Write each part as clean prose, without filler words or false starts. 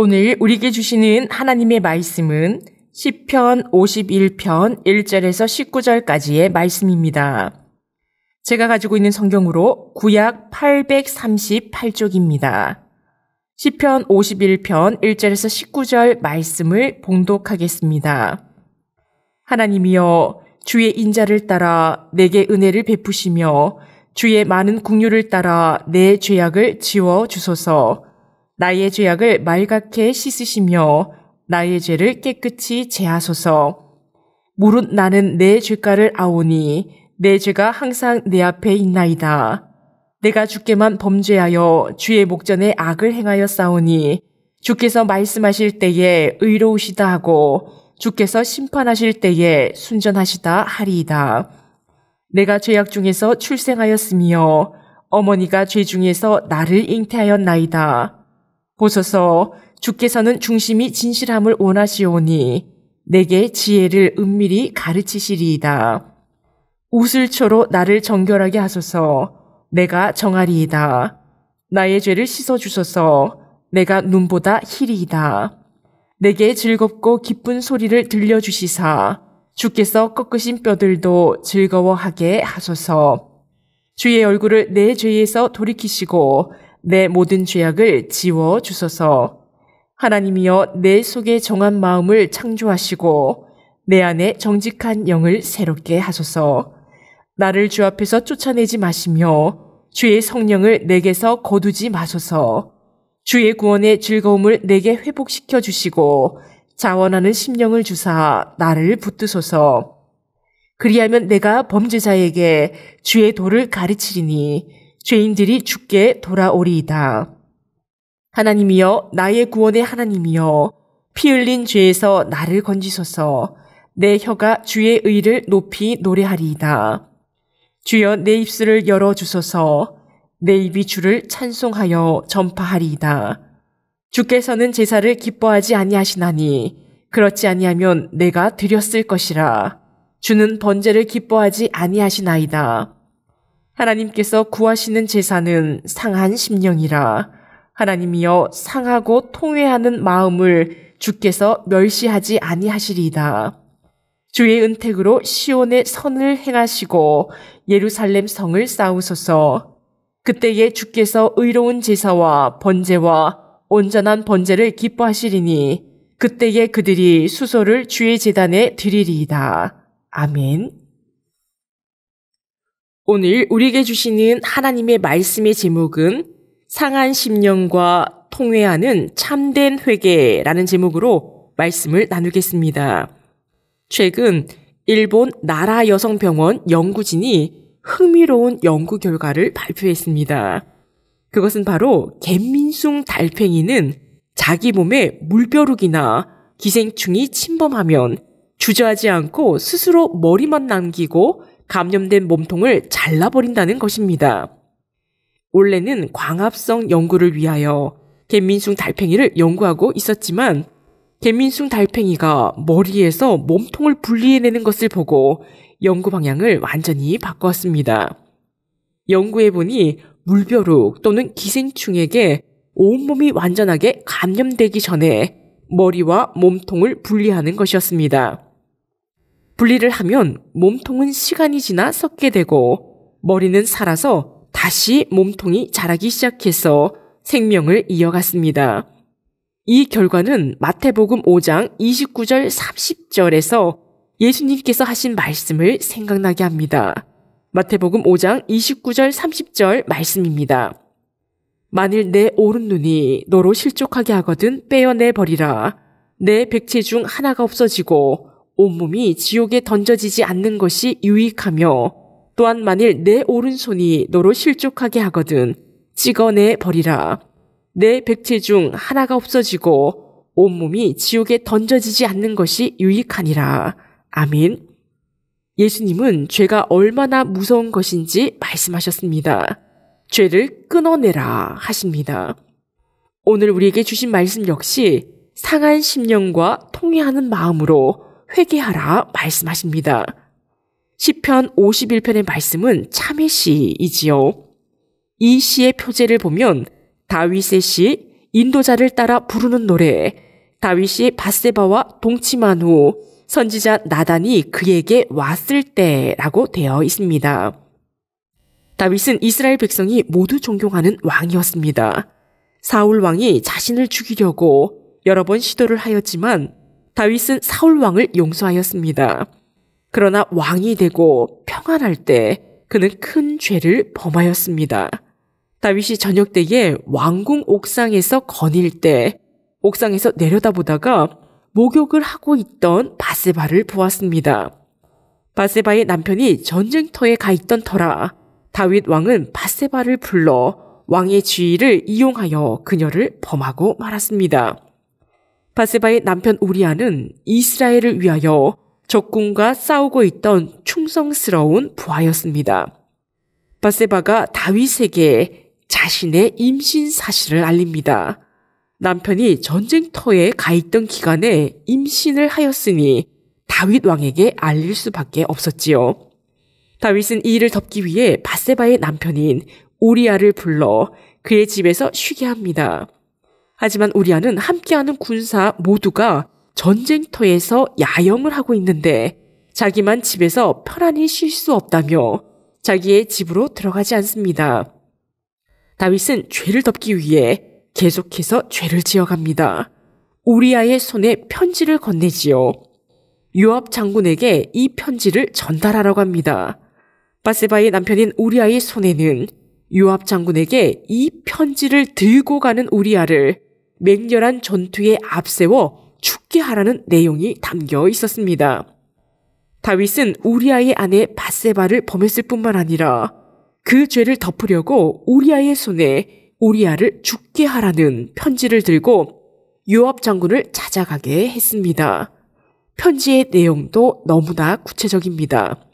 오늘 우리에게 주시는 하나님의 말씀은 시편 51편 1절에서 19절까지의 말씀입니다. 제가 가지고 있는 성경으로 구약 838쪽입니다. 시편 51편 1절에서 19절 말씀을 봉독하겠습니다. 하나님이여, 주의 인자를 따라 내게 은혜를 베푸시며 주의 많은 긍휼을 따라 내 죄악을 지워 주소서. 나의 죄악을 말갛게 씻으시며 나의 죄를 깨끗이 제하소서. 무릇 나는 내 죄가를 아오니 내 죄가 항상 내 앞에 있나이다. 내가 주께만 범죄하여 주의 목전에 악을 행하여 싸우니 주께서 말씀하실 때에 의로우시다 하고 주께서 심판하실 때에 순전하시다 하리이다. 내가 죄악 중에서 출생하였으며 어머니가 죄 중에서 나를 잉태하였나이다. 보소서, 주께서는 중심이 진실함을 원하시오니 내게 지혜를 은밀히 가르치시리이다. 우슬초로 나를 정결하게 하소서. 내가 정하리이다. 나의 죄를 씻어주소서. 내가 눈보다 희리이다. 내게 즐겁고 기쁜 소리를 들려주시사 주께서 꺾으신 뼈들도 즐거워하게 하소서. 주의 얼굴을 내 죄에서 돌이키시고 내 모든 죄악을 지워 주소서. 하나님이여, 내 속에 정한 마음을 창조하시고 내 안에 정직한 영을 새롭게 하소서. 나를 주 앞에서 쫓아내지 마시며 주의 성령을 내게서 거두지 마소서. 주의 구원의 즐거움을 내게 회복시켜 주시고 자원하는 심령을 주사 나를 붙드소서. 그리하면 내가 범죄자에게 주의 도를 가르치리니 죄인들이 주께 돌아오리이다. 하나님이여, 나의 구원의 하나님이여, 피 흘린 죄에서 나를 건지소서. 내 혀가 주의 의를 높이 노래하리이다. 주여, 내 입술을 열어주소서. 내 입이 주를 찬송하여 전파하리이다. 주께서는 제사를 기뻐하지 아니하시나니 그렇지 아니하면 내가 드렸을 것이라. 주는 번제를 기뻐하지 아니하시나이다. 하나님께서 구하시는 제사는 상한 심령이라. 하나님이여, 상하고 통회하는 마음을 주께서 멸시하지 아니하시리이다. 주의 은택으로 시온의 선을 행하시고 예루살렘 성을 쌓으소서. 그때에 주께서 의로운 제사와 번제와 온전한 번제를 기뻐하시리니 그때에 그들이 수소를 주의 제단에 드리리이다. 아멘. 오늘 우리에게 주시는 하나님의 말씀의 제목은 상한 심령과 통회하는 참된 회개라는 제목으로 말씀을 나누겠습니다. 최근 일본 나라 여성병원 연구진이 흥미로운 연구 결과를 발표했습니다. 그것은 바로 갯민숭 달팽이는 자기 몸에 물벼룩이나 기생충이 침범하면 주저하지 않고 스스로 머리만 남기고 감염된 몸통을 잘라버린다는 것입니다. 원래는 광합성 연구를 위하여 갯민숭 달팽이를 연구하고 있었지만 갯민숭 달팽이가 머리에서 몸통을 분리해내는 것을 보고 연구 방향을 완전히 바꿨습니다. 연구해보니 물벼룩 또는 기생충에게 온몸이 완전하게 감염되기 전에 머리와 몸통을 분리하는 것이었습니다. 분리를 하면 몸통은 시간이 지나 썩게 되고 머리는 살아서 다시 몸통이 자라기 시작해서 생명을 이어갔습니다. 이 결과는 마태복음 5장 29절 30절에서 예수님께서 하신 말씀을 생각나게 합니다. 마태복음 5장 29절 30절 말씀입니다. 만일 내 오른 눈이 너로 실족하게 하거든 빼어내 버리라. 내 백체 중 하나가 없어지고 온몸이 지옥에 던져지지 않는 것이 유익하며 또한 만일 내 오른손이 너로 실족하게 하거든 찍어내 버리라. 내 백체 중 하나가 없어지고 온몸이 지옥에 던져지지 않는 것이 유익하니라. 아멘. 예수님은 죄가 얼마나 무서운 것인지 말씀하셨습니다. 죄를 끊어내라 하십니다. 오늘 우리에게 주신 말씀 역시 상한 심령과 통회하는 마음으로 회개하라 말씀하십니다. 시편 51편의 말씀은 참회 시이지요. 이 시의 표제를 보면 다윗의 시, 인도자를 따라 부르는 노래, 다윗이 밧세바와 동침한 후 선지자 나단이 그에게 왔을 때라고 되어 있습니다. 다윗은 이스라엘 백성이 모두 존경하는 왕이었습니다. 사울 왕이 자신을 죽이려고 여러 번 시도를 하였지만 다윗은 사울 왕을 용서하였습니다. 그러나 왕이 되고 평안할 때 그는 큰 죄를 범하였습니다. 다윗이 저녁 때에 왕궁 옥상에서 거닐 때 옥상에서 내려다보다가 목욕을 하고 있던 밧세바를 보았습니다. 밧세바의 남편이 전쟁터에 가 있던 터라 다윗 왕은 밧세바를 불러 왕의 지위를 이용하여 그녀를 범하고 말았습니다. 밧세바의 남편 우리아는 이스라엘을 위하여 적군과 싸우고 있던 충성스러운 부하였습니다. 밧세바가 다윗에게 자신의 임신 사실을 알립니다. 남편이 전쟁터에 가 있던 기간에 임신을 하였으니 다윗 왕에게 알릴 수밖에 없었지요. 다윗은 이 일을 덮기 위해 밧세바의 남편인 우리아를 불러 그의 집에서 쉬게 합니다. 하지만 우리아는 함께하는 군사 모두가 전쟁터에서 야영을 하고 있는데 자기만 집에서 편안히 쉴 수 없다며 자기의 집으로 들어가지 않습니다. 다윗은 죄를 덮기 위해 계속해서 죄를 지어갑니다. 우리아의 손에 편지를 건네지요. 요압 장군에게 이 편지를 전달하라고 합니다. 밧세바의 남편인 우리아의 손에는 요압 장군에게 이 편지를 들고 가는 우리아를 맹렬한 전투에 앞세워 죽게 하라는 내용이 담겨 있었습니다. 다윗은 우리아의 아내 밧세바를 범했을 뿐만 아니라 그 죄를 덮으려고 우리아의 손에 우리아를 죽게 하라는 편지를 들고 요압 장군을 찾아가게 했습니다. 편지의 내용도 너무나 구체적입니다.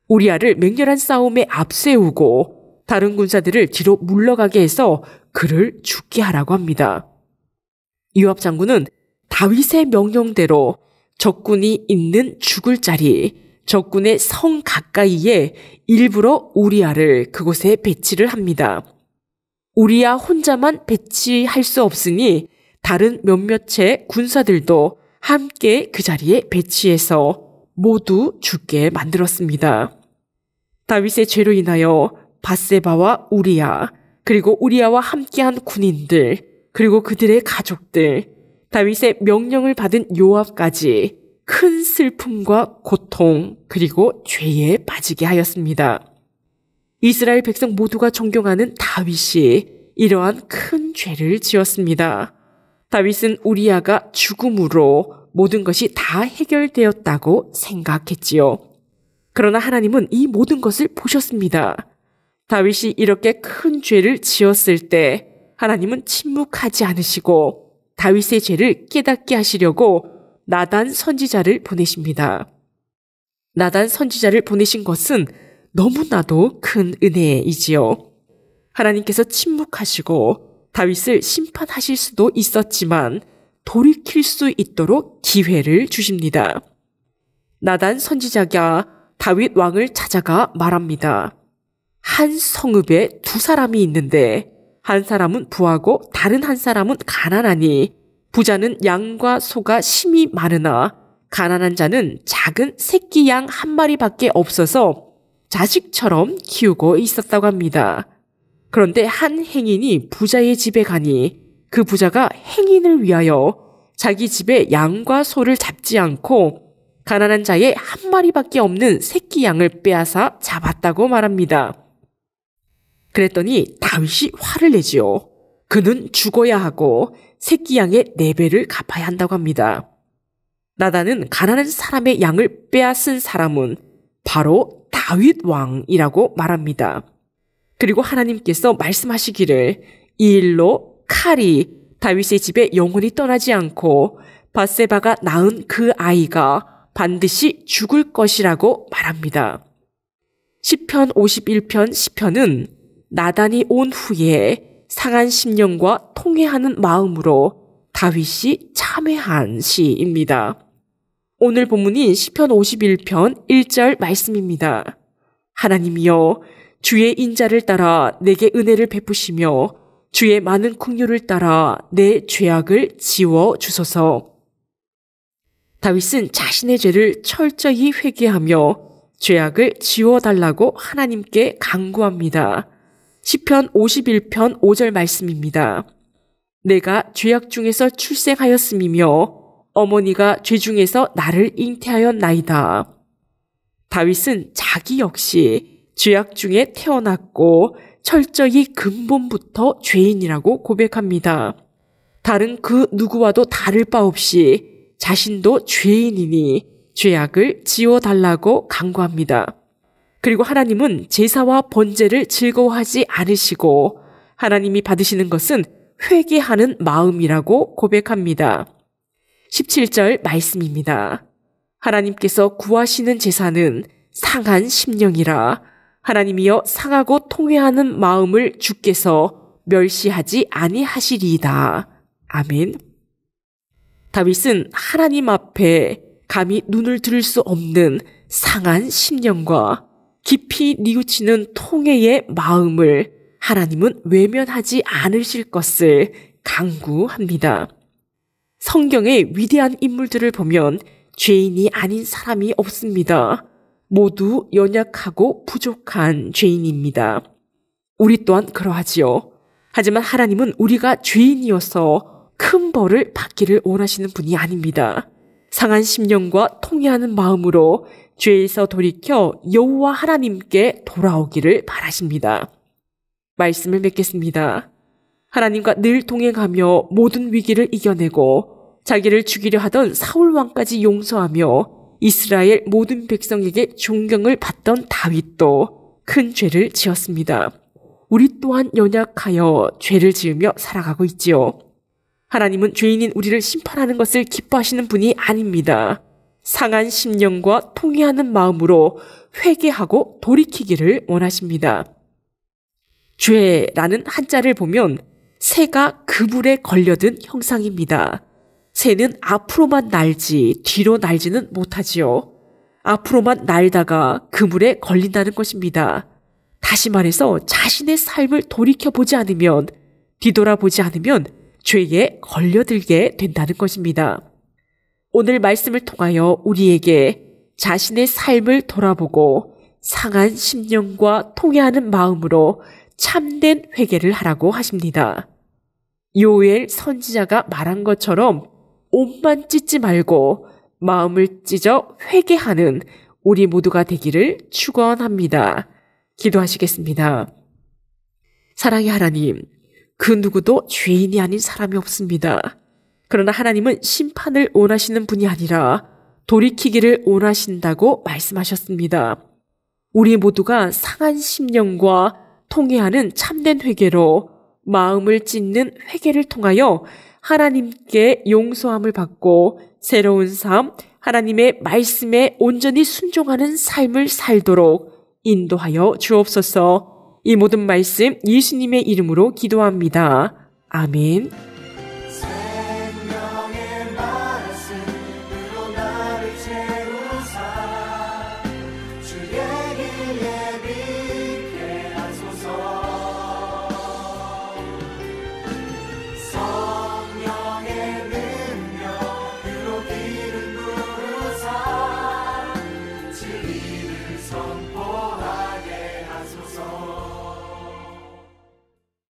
우리아를 맹렬한 싸움에 앞세우고 다른 군사들을 뒤로 물러가게 해서 그를 죽게 하라고 합니다. 요압 장군은 다윗의 명령대로 적군이 있는 죽을 자리, 적군의 성 가까이에 일부러 우리아를 그곳에 배치를 합니다. 우리아 혼자만 배치할 수 없으니 다른 몇몇의 군사들도 함께 그 자리에 배치해서 모두 죽게 만들었습니다. 다윗의 죄로 인하여 밧세바와 우리아, 그리고 우리아와 함께한 군인들, 그리고 그들의 가족들, 다윗의 명령을 받은 요압까지 큰 슬픔과 고통, 그리고 죄에 빠지게 하였습니다. 이스라엘 백성 모두가 존경하는 다윗이 이러한 큰 죄를 지었습니다. 다윗은 우리아가 죽음으로 모든 것이 다 해결되었다고 생각했지요. 그러나 하나님은 이 모든 것을 보셨습니다. 다윗이 이렇게 큰 죄를 지었을 때 하나님은 침묵하지 않으시고 다윗의 죄를 깨닫게 하시려고 나단 선지자를 보내십니다. 나단 선지자를 보내신 것은 너무나도 큰 은혜이지요. 하나님께서 침묵하시고 다윗을 심판하실 수도 있었지만 돌이킬 수 있도록 기회를 주십니다. 나단 선지자가 다윗 왕을 찾아가 말합니다. 한 성읍에 두 사람이 있는데 한 사람은 부하고 다른 한 사람은 가난하니 부자는 양과 소가 심히 많으나 가난한 자는 작은 새끼 양 한 마리밖에 없어서 자식처럼 키우고 있었다고 합니다. 그런데 한 행인이 부자의 집에 가니 그 부자가 행인을 위하여 자기 집에 양과 소를 잡지 않고 가난한 자의 한 마리밖에 없는 새끼 양을 빼앗아 잡았다고 말합니다. 그랬더니 다윗이 화를 내지요. 그는 죽어야 하고 새끼 양의 4배를 갚아야 한다고 합니다. 나단은 가난한 사람의 양을 빼앗은 사람은 바로 다윗 왕이라고 말합니다. 그리고 하나님께서 말씀하시기를 이 일로 칼이 다윗의 집에 영원히 떠나지 않고 밧세바가 낳은 그 아이가 반드시 죽을 것이라고 말합니다. 시편 51편 시편은 나단이 온 후에 상한 심령과 통회하는 마음으로 다윗이 참회한 시입니다. 오늘 본문인 시편 51편 1절 말씀입니다. 하나님이여 주의 인자를 따라 내게 은혜를 베푸시며 주의 많은 긍휼을 따라 내 죄악을 지워 주소서. 다윗은 자신의 죄를 철저히 회개하며 죄악을 지워달라고 하나님께 간구합니다. 시편 51편 5절 말씀입니다. 내가 죄악 중에서 출생하였음이며 어머니가 죄 중에서 나를 잉태하였나이다. 다윗은 자기 역시 죄악 중에 태어났고 철저히 근본부터 죄인이라고 고백합니다. 다른 그 누구와도 다를 바 없이 자신도 죄인이니 죄악을 지워달라고 간구합니다. 그리고 하나님은 제사와 번제를 즐거워하지 않으시고 하나님이 받으시는 것은 회개하는 마음이라고 고백합니다. 17절 말씀입니다. 하나님께서 구하시는 제사는 상한 심령이라 하나님이여 상하고 통회하는 마음을 주께서 멸시하지 아니하시리이다. 아멘. 다윗은 하나님 앞에 감히 눈을 들을 수 없는 상한 심령과 깊이 뉘우치는 통회의 마음을 하나님은 외면하지 않으실 것을 간구합니다. 성경의 위대한 인물들을 보면 죄인이 아닌 사람이 없습니다. 모두 연약하고 부족한 죄인입니다. 우리 또한 그러하지요. 하지만 하나님은 우리가 죄인이어서 큰 벌을 받기를 원하시는 분이 아닙니다. 상한 심령과 통회하는 마음으로 죄에서 돌이켜 여호와 하나님께 돌아오기를 바라십니다. 말씀을 맺겠습니다. 하나님과 늘 동행하며 모든 위기를 이겨내고 자기를 죽이려 하던 사울 왕까지 용서하며 이스라엘 모든 백성에게 존경을 받던 다윗도 큰 죄를 지었습니다. 우리 또한 연약하여 죄를 지으며 살아가고 있지요. 하나님은 죄인인 우리를 심판하는 것을 기뻐하시는 분이 아닙니다. 상한 심령과 통회하는 마음으로 회개하고 돌이키기를 원하십니다. 죄라는 한자를 보면 새가 그물에 걸려든 형상입니다. 새는 앞으로만 날지 뒤로 날지는 못하지요. 앞으로만 날다가 그물에 걸린다는 것입니다. 다시 말해서 자신의 삶을 돌이켜보지 않으면, 뒤돌아보지 않으면 죄에 걸려들게 된다는 것입니다. 오늘 말씀을 통하여 우리에게 자신의 삶을 돌아보고 상한 심령과 통회하는 마음으로 참된 회개를 하라고 하십니다. 요엘 선지자가 말한 것처럼 옷만 찢지 말고 마음을 찢어 회개하는 우리 모두가 되기를 축원합니다. 기도하시겠습니다. 사랑의 하나님, 그 누구도 죄인이 아닌 사람이 없습니다. 그러나 하나님은 심판을 원하시는 분이 아니라 돌이키기를 원하신다고 말씀하셨습니다. 우리 모두가 상한 심령과 통회하는 참된 회개로 마음을 찢는 회개를 통하여 하나님께 용서함을 받고 새로운 삶, 하나님의 말씀에 온전히 순종하는 삶을 살도록 인도하여 주옵소서. 이 모든 말씀 예수님의 이름으로 기도합니다. 아멘.